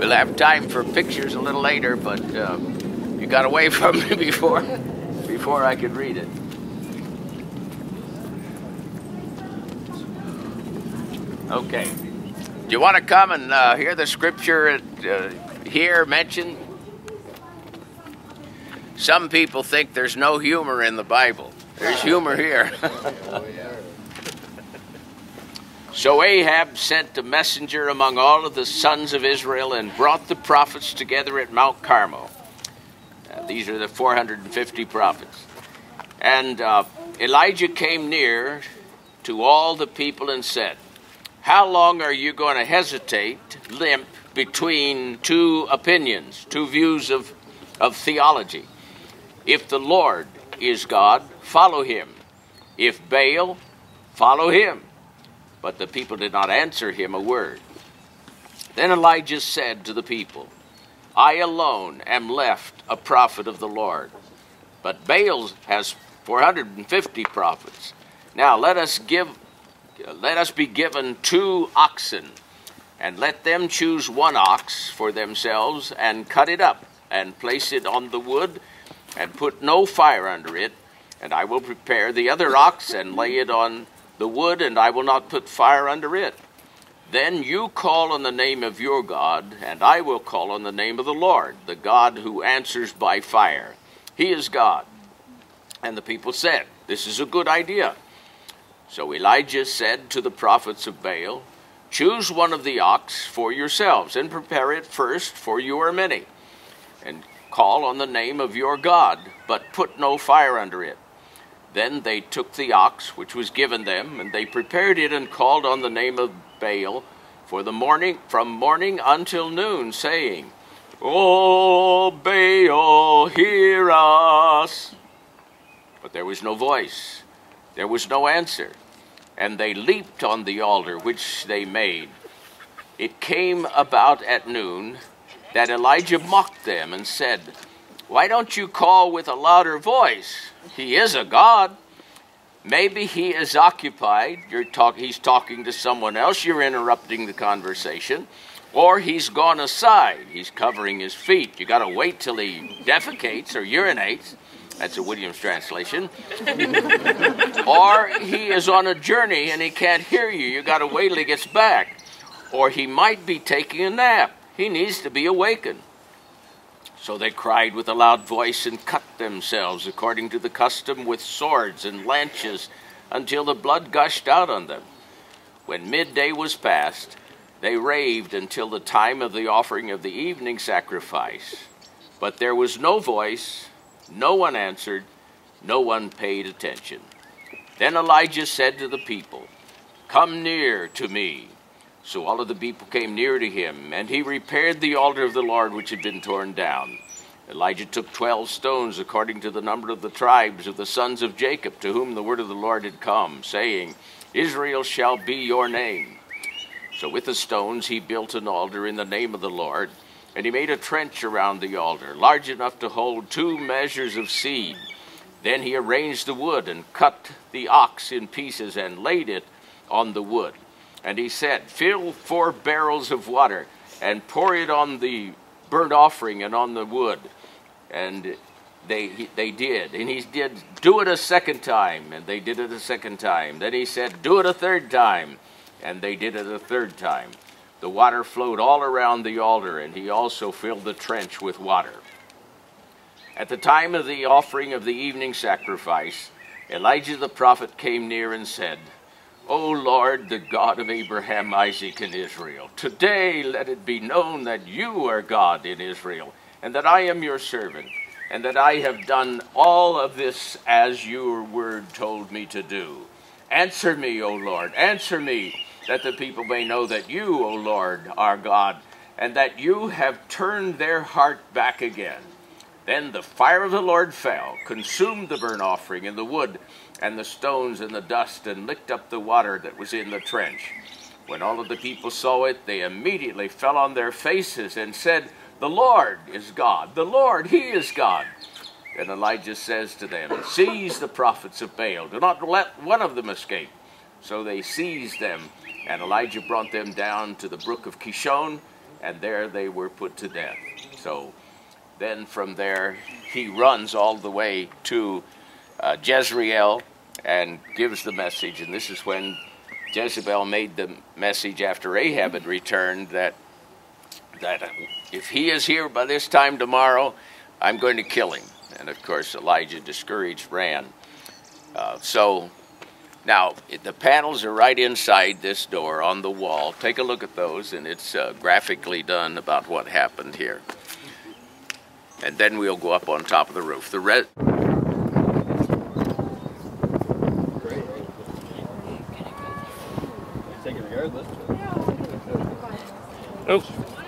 We'll have time for pictures a little later, but you got away from me before I could read it. Okay. Do you want to come and hear the scripture here mentioned? Some people think there's no humor in the Bible. There's humor here. So Ahab sent a messenger among all of the sons of Israel and brought the prophets together at Mount Carmel. These are the 450 prophets. And Elijah came near to all the people and said, "How long are you going to hesitate, limp, between two opinions, two views of theology? If the Lord is God, follow him. If Baal, follow him." But the people did not answer him a word. Then Elijah said to the people, "I alone am left a prophet of the Lord, but Baal has 450 prophets. Now let us be given 2 oxen, and let them choose 1 ox for themselves, and cut it up, and place it on the wood, and put no fire under it. And I will prepare the other ox, and lay it on the wood, and I will not put fire under it. Then you call on the name of your God, and I will call on the name of the Lord, the God who answers by fire. He is God." And the people said, "This is a good idea." So Elijah said to the prophets of Baal, "Choose 1 of the ox for yourselves, and prepare it first, for you are many. And call on the name of your God, but put no fire under it." Then they took the ox which was given them, and they prepared it and called on the name of Baal from morning until noon, saying, "O Baal, hear us." But there was no voice, there was no answer, and they leaped on the altar which they made. It came about at noon that Elijah mocked them and said, "Why don't you call with a louder voice? He is a God. Maybe he is occupied. He's talking to someone else. You're interrupting the conversation. Or he's gone aside. He's covering his feet. You got to wait till he defecates or urinates." That's a Williams translation. "Or he is on a journey and he can't hear you. You got to wait till he gets back. Or he might be taking a nap. He needs to be awakened." So they cried with a loud voice and cut themselves according to the custom with swords and lances until the blood gushed out on them. When midday was past, they raved until the time of the offering of the evening sacrifice. But there was no voice, no one answered, no one paid attention. Then Elijah said to the people, "Come near to me." So all of the people came near to him, and he repaired the altar of the Lord which had been torn down. Elijah took 12 stones according to the number of the tribes of the sons of Jacob, to whom the word of the Lord had come, saying, "Israel shall be your name." So with the stones he built an altar in the name of the Lord, and he made a trench around the altar, large enough to hold 2 measures of seed. Then he arranged the wood and cut the ox in pieces and laid it on the wood. And he said, "Fill 4 barrels of water and pour it on the burnt offering and on the wood." And they did. And he did, "Do it a second time." And they did it a second time. Then he said, "Do it a third time." And they did it a third time. The water flowed all around the altar, and he also filled the trench with water. At the time of the offering of the evening sacrifice, Elijah the prophet came near and said, "O Lord, the God of Abraham, Isaac, and Israel, today let it be known that you are God in Israel, and that I am your servant, and that I have done all of this as your word told me to do. Answer me, O Lord, answer me, that the people may know that you, O Lord, are God, and that you have turned their heart back again." Then the fire of the Lord fell, consumed the burnt offering and the wood, and the stones and the dust, and licked up the water that was in the trench. When all of the people saw it, they immediately fell on their faces and said, "The Lord is God, the Lord, he is God." Then Elijah says to them, "Seize the prophets of Baal, do not let one of them escape." So they seized them, and Elijah brought them down to the brook of Kishon, and there they were put to death. So then from there, he runs all the way to Jezreel and gives the message, and this is when Jezebel made the message after Ahab had returned that if he is here by this time tomorrow, I'm going to kill him. And of course, Elijah, discouraged, ran. So now the panels are right inside this door on the wall. Take a look at those, and it's graphically done about what happened here. And then we'll go up on top of the roof. Take it regardless. Oh.